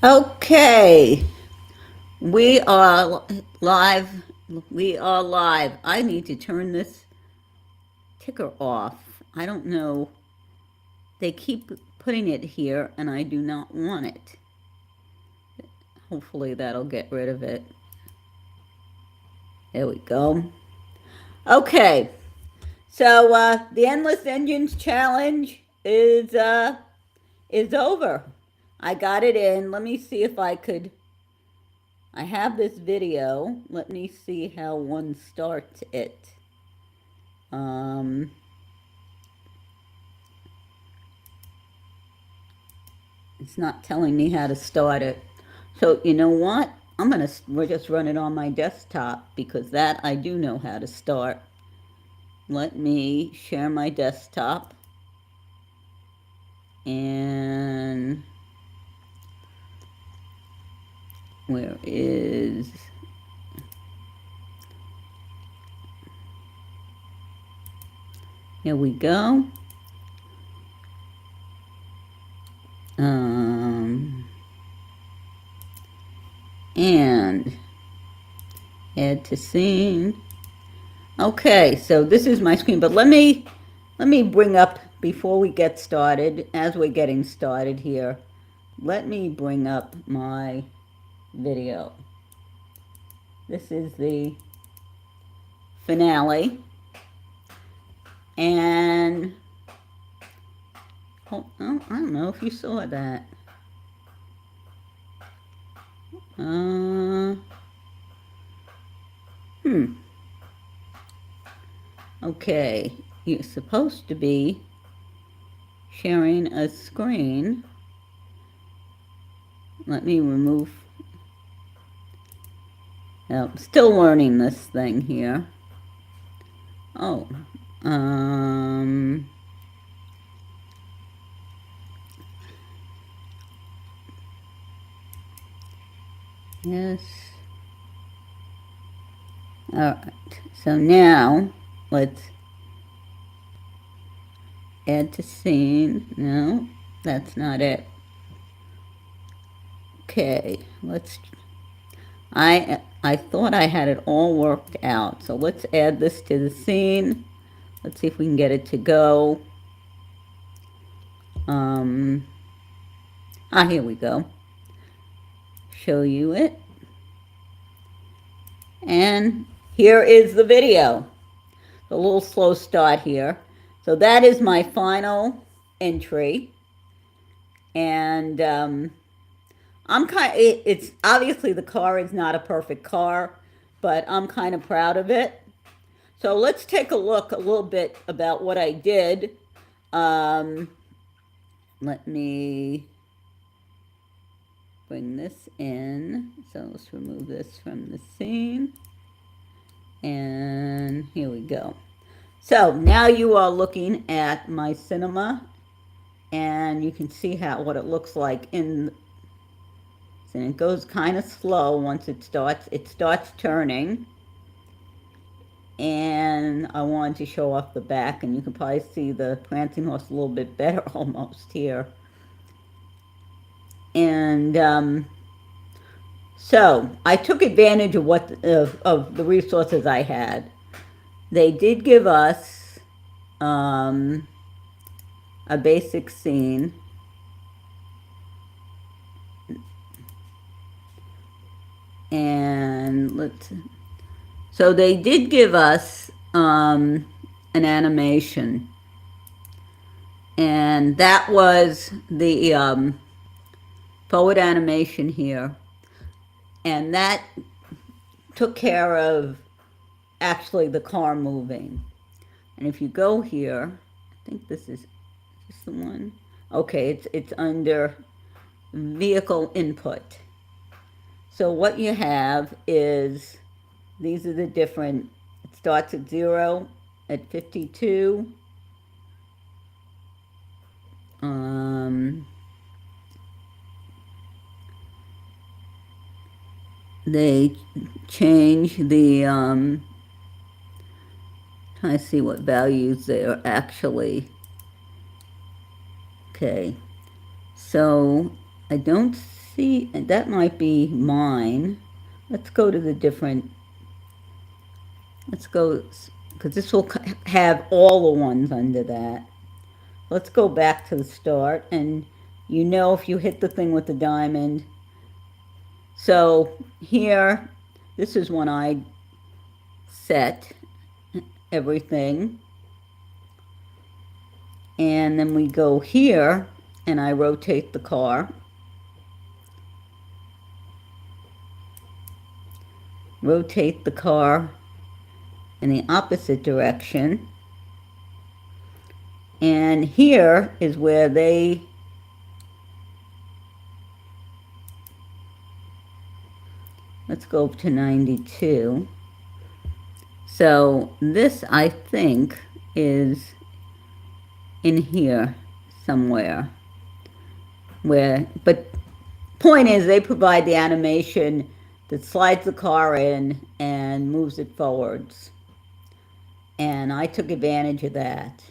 Okay, we are live. We are live. I need to turn this ticker off. I don't know. They keep putting it here, and I do not want it. Hopefully, that'll get rid of it. There we go. Okay, so the Endless Engines Challenge is over. I got it in. Let me see if I could. I have this video. Let me see how one starts it. Um, it's not telling me how to start it. So you know what? We're just run it on my desktop because that I do know how to start. Let me share my desktop and where is, here we go. And add to scene. Okay, so this is my screen, but let me bring up, before we get started, as we're getting started here, let me bring up my video. This is the finale. And oh, I don't know if you saw that. Okay, you're supposed to be sharing a screen. Let me remove. Oh, still learning this thing here. Oh, yes. All right. So now let's add to scene. No, that's not it. Okay, I thought I had it all worked out. So let's add this to the scene. Let's see if we can get it to go. Here we go. Show you it. And here is the video. A little slow start here. So that is my final entry. And it's obviously the car is not a perfect car, but I'm kind of proud of it. So let's take a look a little bit about what I did. Let me bring this in. So let's remove this from the scene. And here we go. So now you are looking at my cinema, and you can see what it looks like and it goes kind of slow once it starts turning. And I wanted to show off the back, and you can probably see the prancing horse a little bit better almost here. And so I took advantage of of the resources I had. They did give us a basic scene. And so they did give us an animation. And that was the forward animation here. And that took care of actually the car moving. And if you go here, I think this is the one. Okay, it's under vehicle input. So what you have is, these are the different, it starts at 0, at 52. They change the, trying to see what values they are actually. Okay, so I don't see, that might be mine. Let's go to the different, let's go, because this will have all the ones under that. Let's go back to the start, and you know if you hit the thing with the diamond. So here, this is when I set everything. And then we go here, and I rotate the car. Rotate the car in the opposite direction. And here is where they let's go up to 92. So this, I think, is in here somewhere. But point is, they provide the animation that slides the car in and moves it forwards. And I took advantage of that.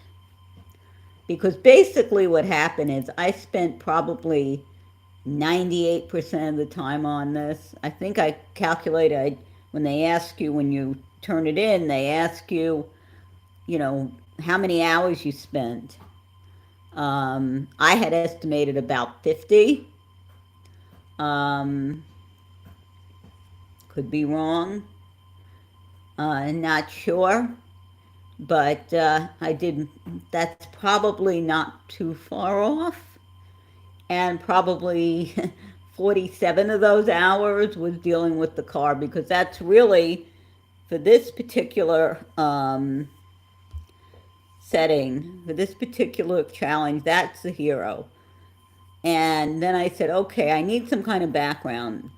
Because basically what happened is I spent probably 98% of the time on this. I think I calculated, when they ask you, when you turn it in, they ask you, you know, how many hours you spent. I had estimated about 50. Could be wrong. Not sure. But I did, that's probably not too far off. And probably 47 of those hours was dealing with the car, because that's really, for this particular setting, for this particular challenge, that's the hero. And then I said, okay, I need some kind of background,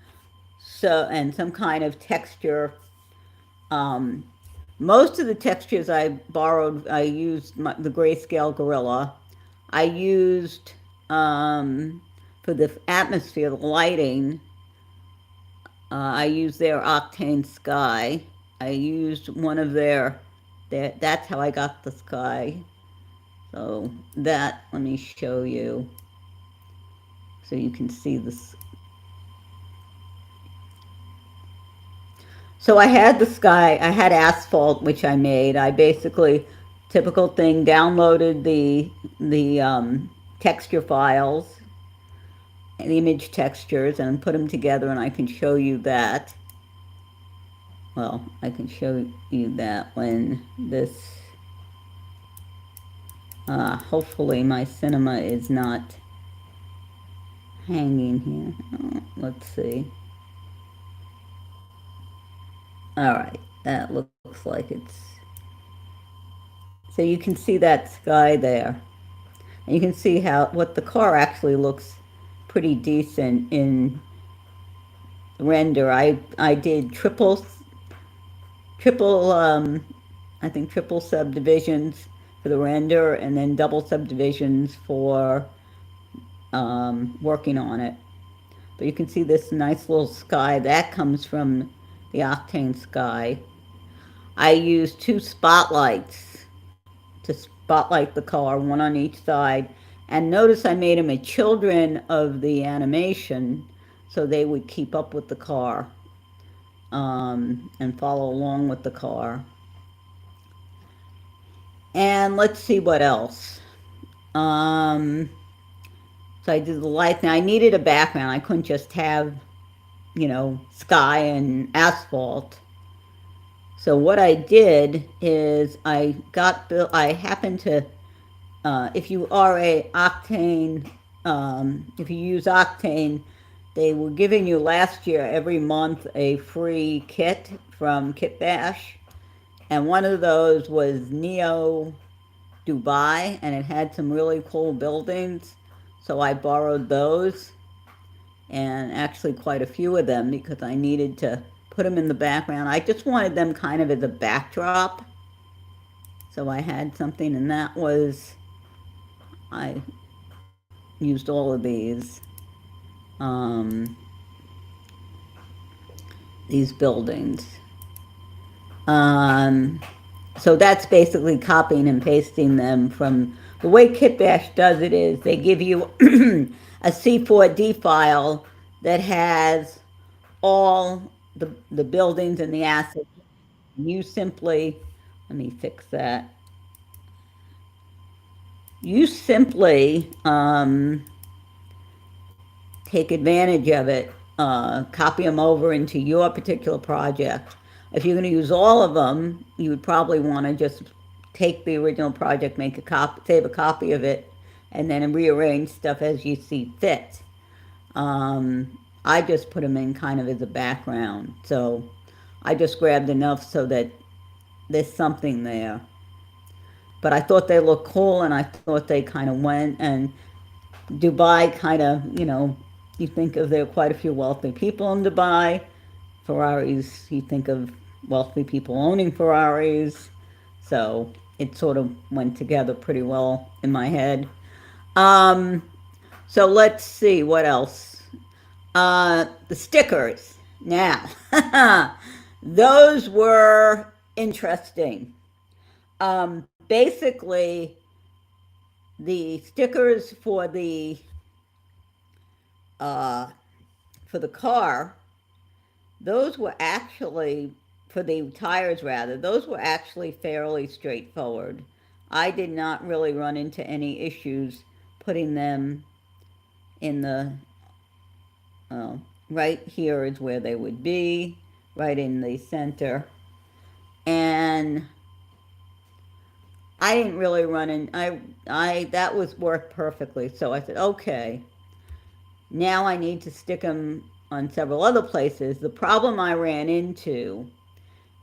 so, and some kind of texture. Most of the textures I borrowed, I used the Grayscale Gorilla. I used, for the atmosphere, the lighting, I used their Octane Sky. I used one of their, that's how I got the sky. So that, let me show you, so you can see this. So I had the sky, I had asphalt, which I made. I basically, typical thing, downloaded the texture files, the image textures, and put them together, and I can show you that. Well, I can show you that when this, hopefully my cinema is not hanging here. Oh, let's see. All right, that looks like it's, so you can see that sky there. And you can see what the car actually looks pretty decent in render. I did triple I think triple subdivisions for the render, and then double subdivisions for working on it. But you can see this nice little sky that comes from the Octane Sky. I used 2 spotlights to spotlight the car, one on each side. And notice I made them a children of the animation, so they would keep up with the car and follow along with the car. And let's see what else. So I did the lights. Now I needed a background. I couldn't just have, you know, sky and asphalt. So what I did is I happened to, if you are a Octane, if you use Octane, they were giving you last year every month a free kit from Kitbash. And one of those was Neo Dubai, and it had some really cool buildings. So I borrowed those, and actually quite a few of them, because I needed to put them in the background. I just wanted them kind of as a backdrop. So I had something, and that was, I used all of these buildings. So that's basically copying and pasting them from, the way Kitbash does it is they give you a C4D file that has all the buildings and the assets. You simply, let me fix that. You simply take advantage of it, copy them over into your particular project. If you're going to use all of them, you would probably want to just take the original project, make a copy, save a copy of it, and then rearrange stuff as you see fit. I just put them in kind of as a background. So I just grabbed enough so that there's something there. But I thought they looked cool, and I thought they kind of went, and Dubai kind of, you think of there are quite a few wealthy people in Dubai. Ferraris, you think of wealthy people owning Ferraris. So it sort of went together pretty well in my head. Um, so let's see what else. The stickers. Now, those were interesting. Basically, the stickers uh, for the car, those were actually, for the tires rather, those were actually fairly straightforward. I did not really run into any issues putting them in the, uh, right here is where they would be, right in the center. And I didn't really run in, that was worked perfectly. So I said, okay, now I need to stick them on several other places. The problem I ran into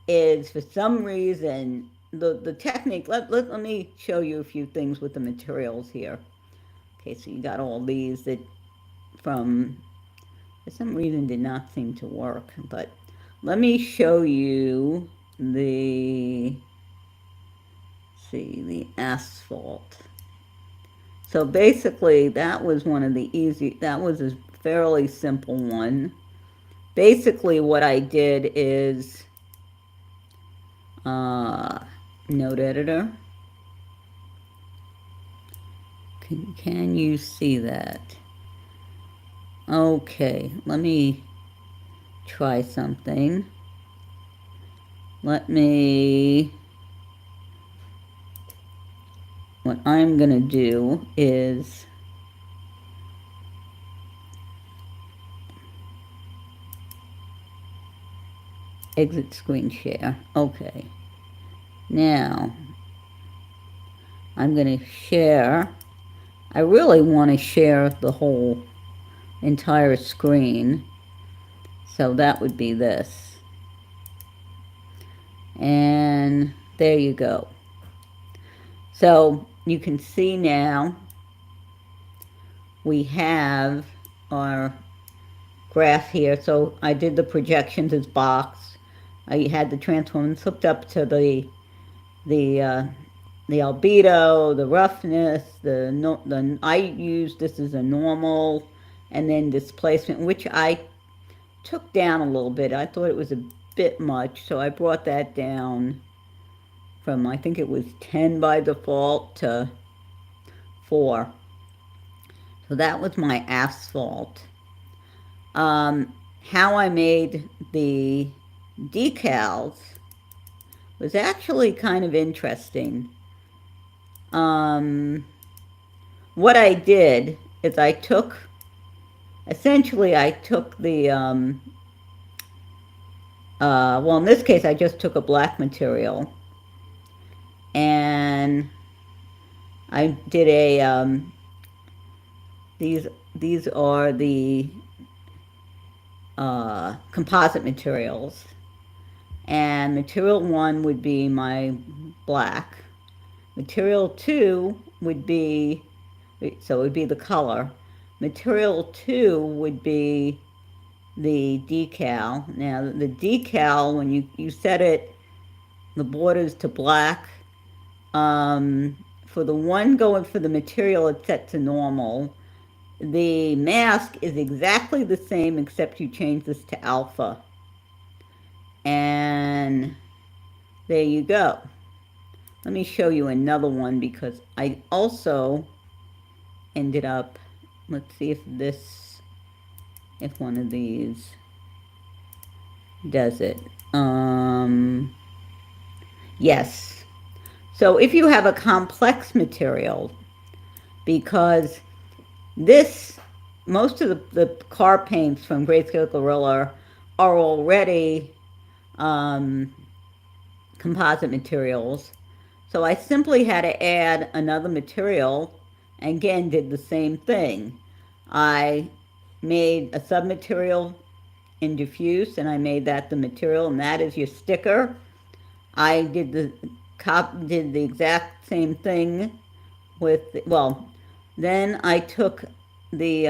is, for some reason, the technique, let me show you a few things with the materials here. Okay, so you got all these that for some reason did not seem to work, but let me show you the asphalt. So basically that was that was a fairly simple one. Basically what I did is, note editor. Can you see that? Okay, let me try something. What I'm gonna do is exit screen share. Okay. Now, I'm gonna share. I really want to share the whole entire screen. So that would be this. And there you go. So you can see now we have our graph here. So I did the projections as box. I had the transformers hooked up to the albedo, the roughness, I used this as a normal, and then displacement, which I took down a little bit. I thought it was a bit much, so I brought that down from, I think it was 10 by default to 4. So that was my asphalt. How I made the decals was actually kind of interesting. What I did is essentially I took the, well, in this case I just took a black material, and I did these are the composite materials, and material 1 would be my black, material 2 would be, so it would be the color, material 2 would be the decal. Now the decal, when you set it, the borders to black, for the one going for the material, it's set to normal. The mask is exactly the same, except you change this to alpha. And there you go. Let me show you another one, because I also ended up, let's see if this, if one of these does it. Yes. So if you have a complex material, because this, most of the car paints from Grayscale Gorilla are already composite materials. So I simply had to add another material, and again did the same thing. I made a submaterial in diffuse, and I made that the material, and that is your sticker. I did the exact same thing with, well, then I took the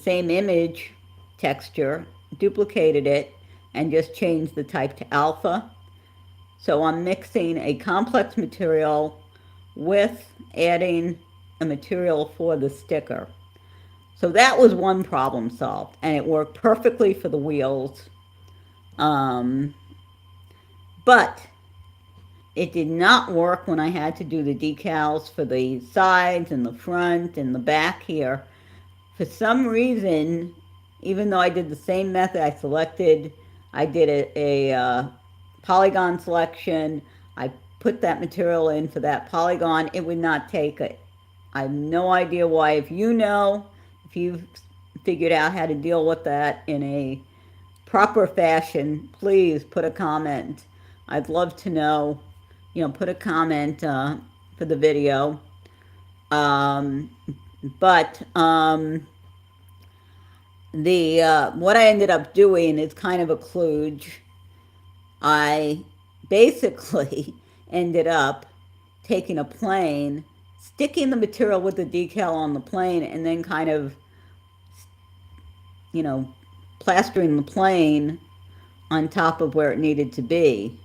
same image texture, duplicated it, and just changed the type to alpha. So I'm mixing a complex material with adding a material for the sticker. So that was one problem solved, and it worked perfectly for the wheels. But it did not work when I had to do the decals for the sides and the front and the back here. For some reason, even though I did the same method, I did a polygon selection. I put that material in for that polygon. It would not take it. I have no idea why. If you know, if you've figured out how to deal with that in a proper fashion, please put a comment. I'd love to know. Put a comment for the video. But what I ended up doing is kind of a kludge. I basically ended up taking a plane, sticking the material with the decal on the plane, and then kind of, plastering the plane on top of where it needed to be.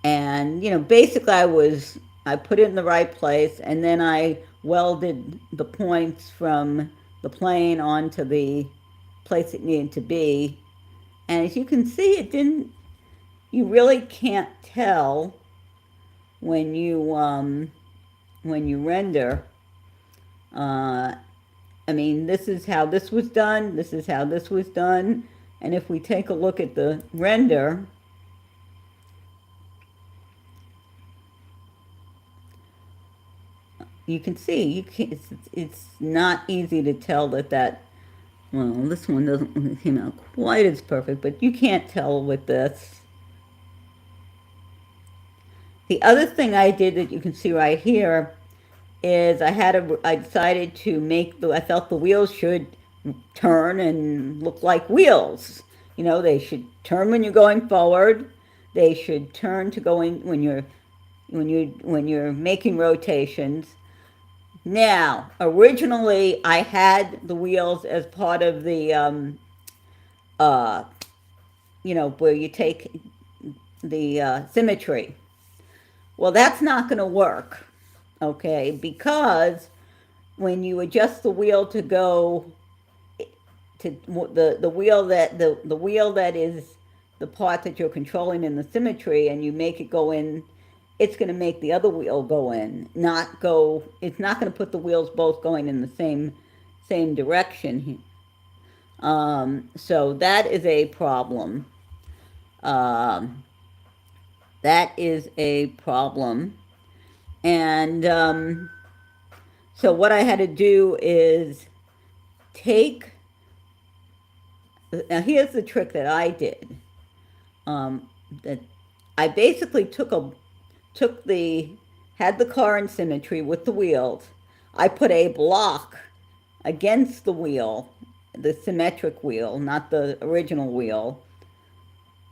And, basically I put it in the right place, and then I welded the points from the plane onto the place it needed to be. And as you can see, you really can't tell when you render. I mean, this is how this was done, this is how this was done, and if we take a look at the render, you can see it's not easy to tell that well, this one doesn't came out quite as perfect, but you can't tell with this. The other thing I did that you can see right here is I decided to I felt the wheels should turn and look like wheels. They should turn when you're going forward. They should turn to going when you're making rotations. Now, originally I had the wheels as part of the where you take the symmetry. Well, that's not going to work, okay? Because when you adjust the wheel to go to the wheel that is the part that you're controlling in the symmetry, and you make it go in, it's going to make the other wheel go in, it's not going to put the wheels both going in the same direction. So that is a problem. That is a problem. And so what I had to do is now here's the trick that I did. That I basically had the car in symmetry with the wheels. I put a block against the wheel, the symmetric wheel, not the original wheel.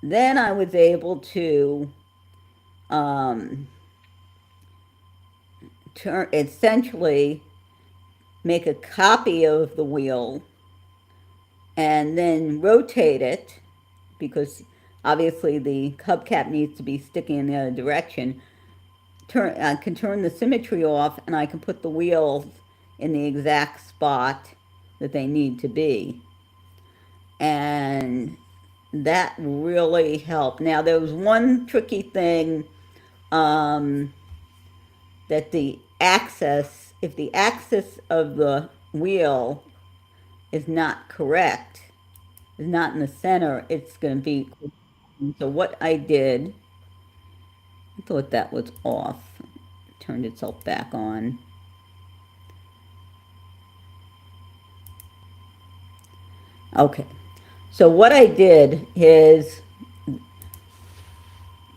Then I was able to essentially make a copy of the wheel and then rotate it, because obviously the hubcap needs to be sticking in the other direction. I can turn the symmetry off, and I can put the wheels in the exact spot that they need to be. And that really helped. Now, there was one tricky thing, that if the axis of the wheel is not correct, is not in the center, it's going to be, so what I did, I thought that was off, turned itself back on. Okay, so what I did is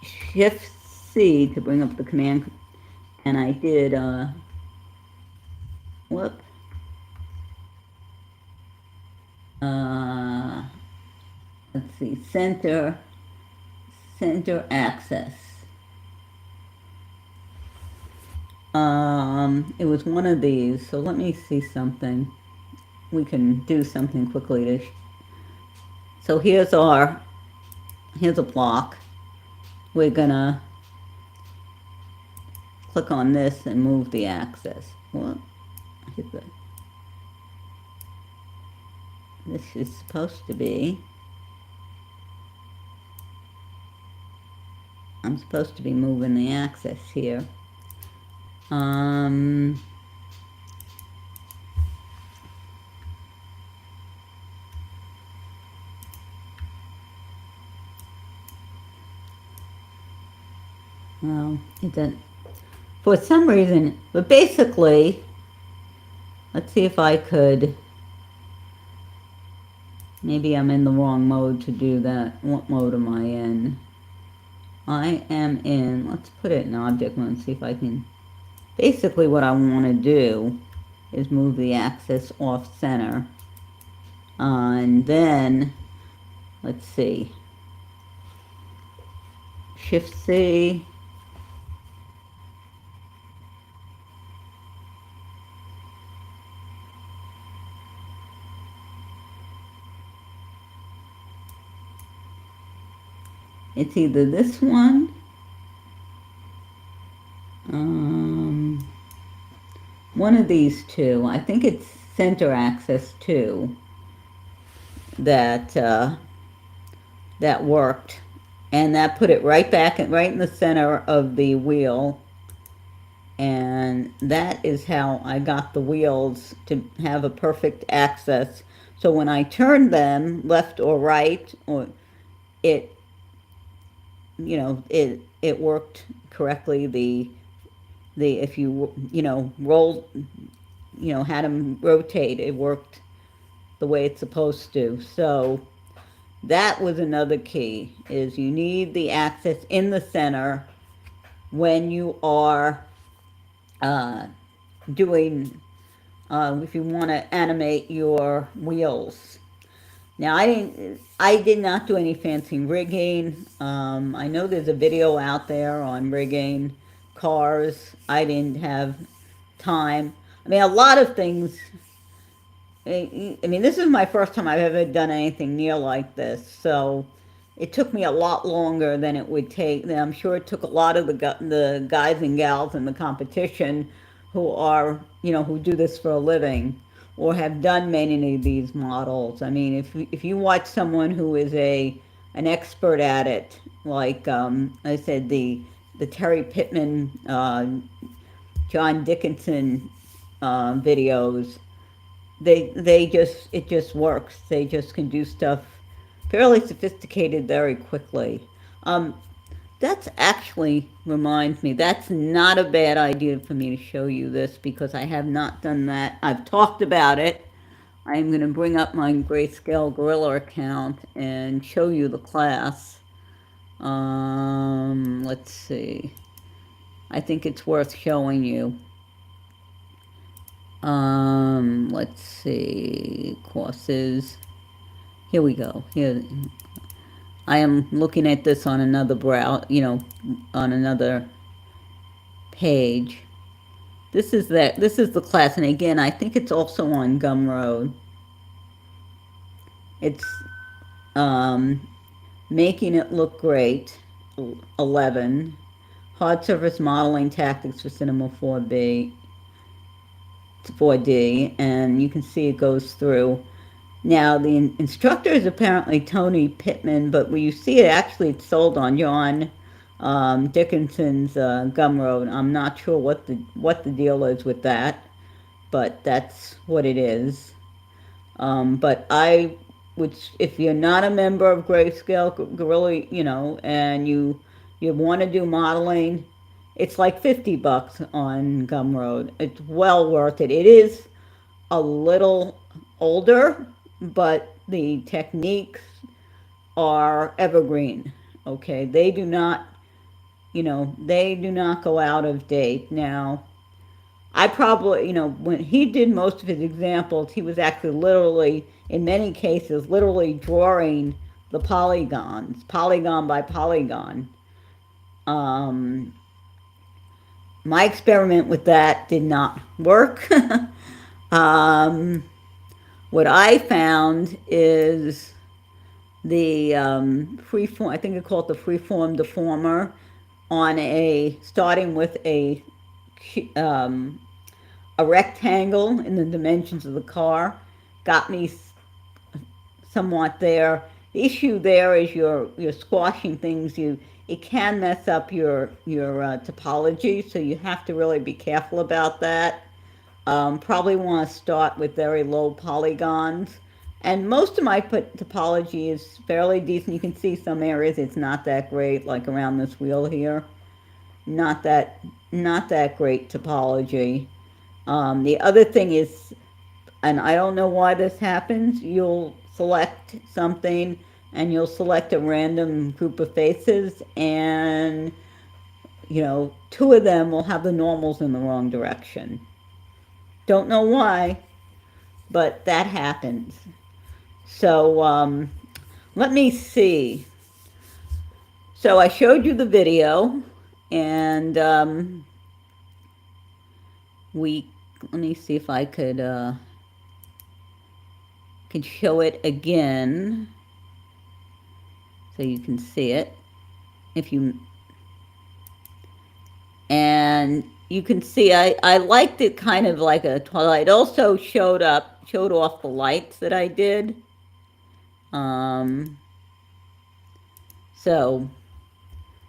Shift C to bring up the command, and I did, whoop, let's see, center access. It was one of these, so let me see something. We can do something quickly to, so here's a block. We're gonna click on this and move the axis. What? This is supposed to be, I'm supposed to be moving the axis here. Well, it doesn't, for some reason, but basically, let's see if I could, maybe I'm in the wrong mode to do that. What mode am I in? I am in, let's put it in object mode and see if I can, basically what I want to do is move the axis off center. And then, let's see, Shift C, it's either this one, one of these two. I think it's center axis too that that worked, and that put it right back right in the center of the wheel. And that is how I got the wheels to have a perfect axis. So when I turned them left or right, or it, you know, it worked correctly. The if you rolled, had them rotate, it worked the way it's supposed to. So that was another key, is you need the axis in the center when you are doing, if you want to animate your wheels. Now, I did not do any fancy rigging. I know there's a video out there on rigging cars. I didn't have time. I mean, a lot of things, I mean, this is my first time I've ever done anything near like this, so it took me a lot longer than it would take. I'm sure it took a lot of the guys and gals in the competition who are, who do this for a living or have done many of these models. I mean, if you watch someone who is an expert at it, like I said, the Terry Pittman, John Dickinson videos, it just works. They just can do stuff fairly sophisticated very quickly. That's actually reminds me, that's not a bad idea for me to show you this, because I have not done that. I've talked about it. I'm going to bring up my Grayscale Gorilla account and show you the class. Let's see. I think it's worth showing you. Let's see, courses. Here we go. Here, I am looking at this on another on another page. This is the class, and again, I think it's also on Gumroad. It's making it look great. 11 hard surface modeling tactics for Cinema 4D, and you can see it goes through. Now, the instructor is apparently Tony Pittman, but when you see it, actually it's sold on John Dickinson's Gumroad. I'm not sure what the deal is with that, but that's what it is. But I would, if you're not a member of Grayscale Gorilla, you know, and you want to do modeling, it's like $50 on Gumroad. It's well worth it. It is a little older, but the techniques are evergreen. Okay, they do not, you know, they do not go out of date. Now, I probably, you know, when he did most of his examples, he was actually literally, in many cases, literally drawing the polygons, polygon by polygon. Um, my experiment with that did not work. um, what I found is the freeform, I think they call it the freeform deformer, on a, starting with um, a rectangle in the dimensions of the car, got me somewhat there. The issue there is you're squashing things. It can mess up your topology, so you have to really be careful about that. Probably want to start with very low polygons. And most of my topology is fairly decent. You can see some areas it's not that great, like around this wheel here. Not that not that great topology. The other thing is, and I don't know why this happens, you'll select something and you'll select a random group of faces, and you know, two of them will have the normals in the wrong direction. Don't know why, but that happens. So let me see. So I showed you the video, and let me see if I could show it again so you can see it. If you, and you can see I liked it kind of like a twilight. It also showed off the lights that I did. So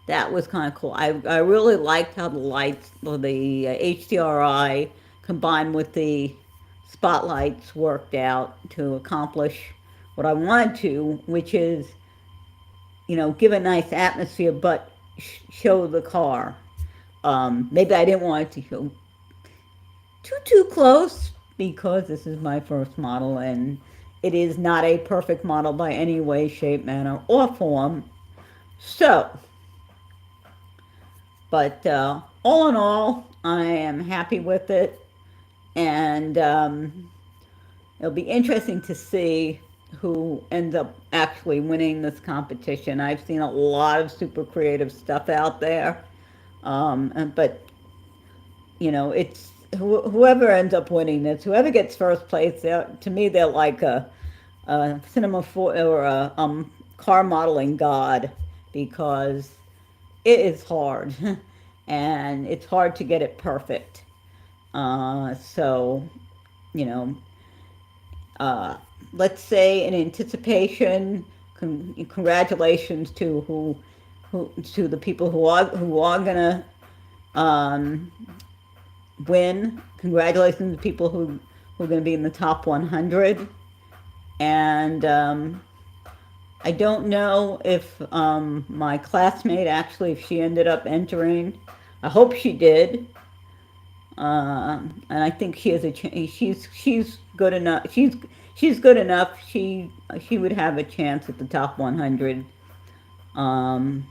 that was kind of cool. I really liked how the lights, the HDRI combined with the spotlights worked out to accomplish what I wanted to, which is, you know, give a nice atmosphere, but show the car. Maybe I didn't want it to show too close because this is my first model and it is not a perfect model by any way, shape, manner, or form. So, but all in all, I am happy with it, and it'll be interesting to see who ends up actually winning this competition. I've seen a lot of super creative stuff out there, but you know, it's whoever ends up winning this, whoever gets first place. To me, they're like a cinema or a car modeling god, because it is hard, and it's hard to get it perfect. So, you know, let's say in anticipation, congratulations to to the people who are gonna um, win. Congratulations to people who are gonna be in the top 100. And I don't know if my classmate actually, if she ended up entering. I hope she did. And I think she has a she's good enough. She's good enough. She would have a chance at the top 100. Um,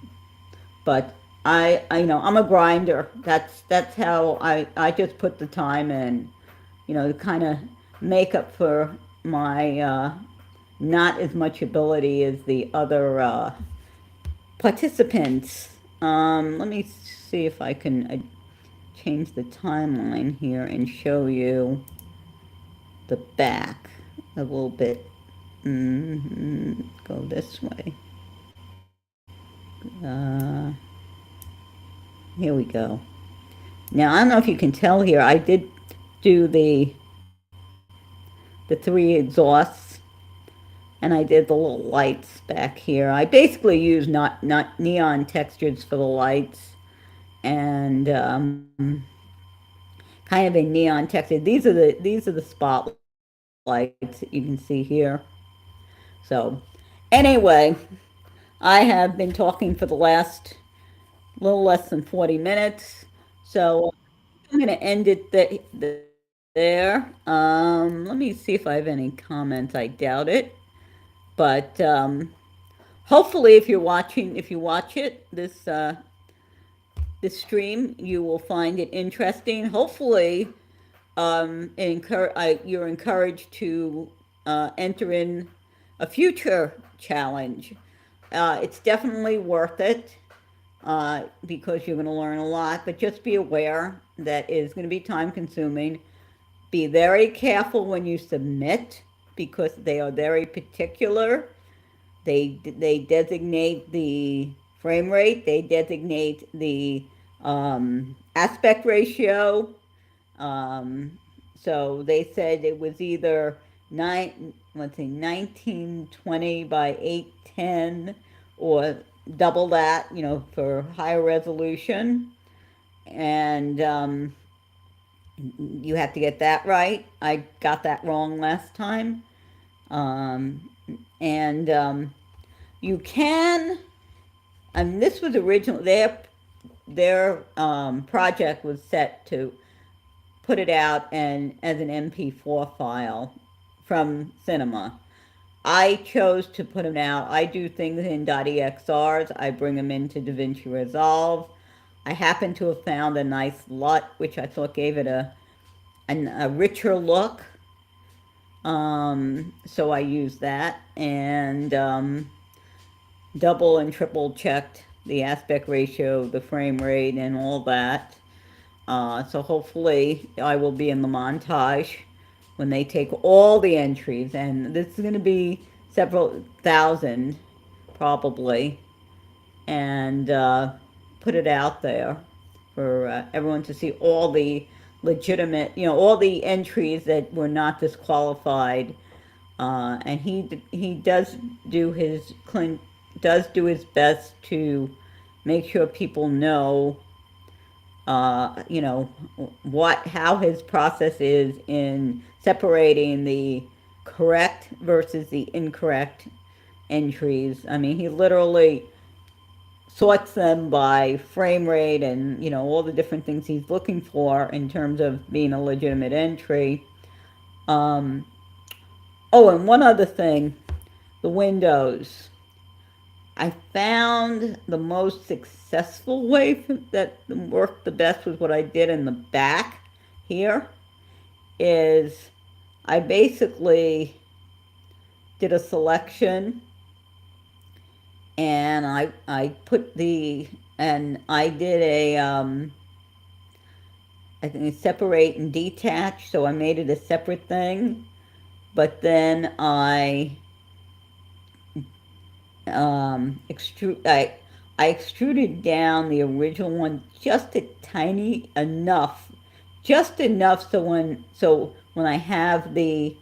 but I you know, I'm a grinder. That's how I just put the time in, you know, to kind of make up for my not as much ability as the other participants. Let me see if I can change the timeline here and show you the back a little bit. Go this way. Here we go. Now, I don't know if you can tell here, I did do the three exhausts, and I did the little lights back here. I basically used not neon textures for the lights, and kind of a neon texture. These are the spotlights. lights that you can see here. So anyway, I have been talking for the last little less than 40 minutes. So I'm going to end it there. Let me see if I have any comments. I doubt it. But hopefully, if you watch it, this stream, you will find it interesting. Hopefully, you're encouraged to enter in a future challenge. It's definitely worth it because you're going to learn a lot, but just be aware that it is going to be time consuming. Be very careful when you submit because they are very particular. They designate the frame rate, they designate the aspect ratio. So they said it was either 1920 by 810 or double that, for higher resolution. And you have to get that right. I got that wrong last time. And you can, I mean, this was original, their project was set to put it out and as an MP4 file from Cinema. I chose to put them out. I do things in .exrs. I bring them into DaVinci Resolve. I happen to have found a nice LUT, which I thought gave it a richer look. So I used that and double and triple checked the aspect ratio, the frame rate, and all that. So hopefully I will be in the montage when they take all the entries, and this is going to be several thousand probably, and put it out there for everyone to see all the legitimate, all the entries that were not disqualified. And he does do his best to make sure people know how his process is in separating the correct versus the incorrect entries. I mean, he literally sorts them by frame rate and, all the different things he's looking for in terms of being a legitimate entry. Oh, and one other thing, the windows. I found the most successful way that worked the best was what I did in the back here is I basically did a selection and I put and I did I think separate and detach, so I made it a separate thing, but then I I extruded down the original one just a tiny enough, just enough so when I have the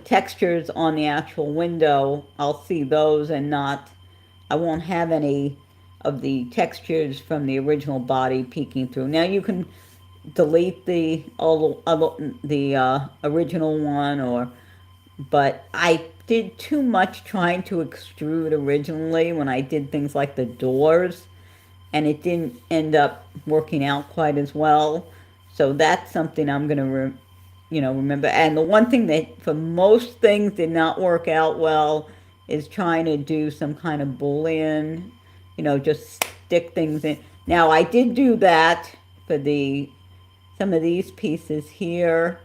textures on the actual window, I'll see those and I won't have any of the textures from the original body peeking through. Now you can delete the original one, but I did too much trying to extrude originally when I did things like the doors, and it didn't end up working out quite as well. So that's something I'm going to, remember. And the one thing that for most things did not work out well is trying to do some kind of Boolean, just stick things in. Now I did do that for some of these pieces here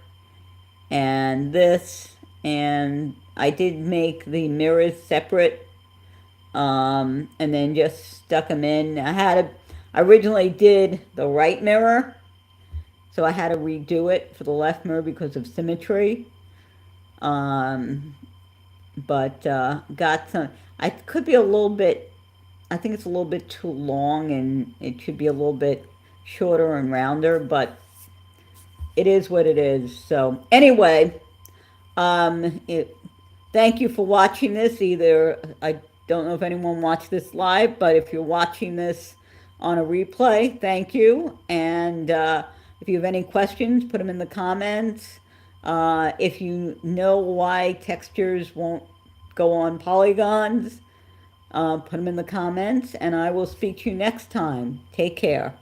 and this, and I did make the mirrors separate, and then just stuck them in. I originally did the right mirror, so I had to redo it for the left mirror because of symmetry. But got some. I could be a little bit. I think it's a little bit too long, and it should be a little bit shorter and rounder. But it is what it is. So anyway, thank you for watching this. I don't know if anyone watched this live, but if you're watching this on a replay, thank you. And if you have any questions, put them in the comments. If you know why textures won't go on polygons, put them in the comments, and I will speak to you next time. Take care.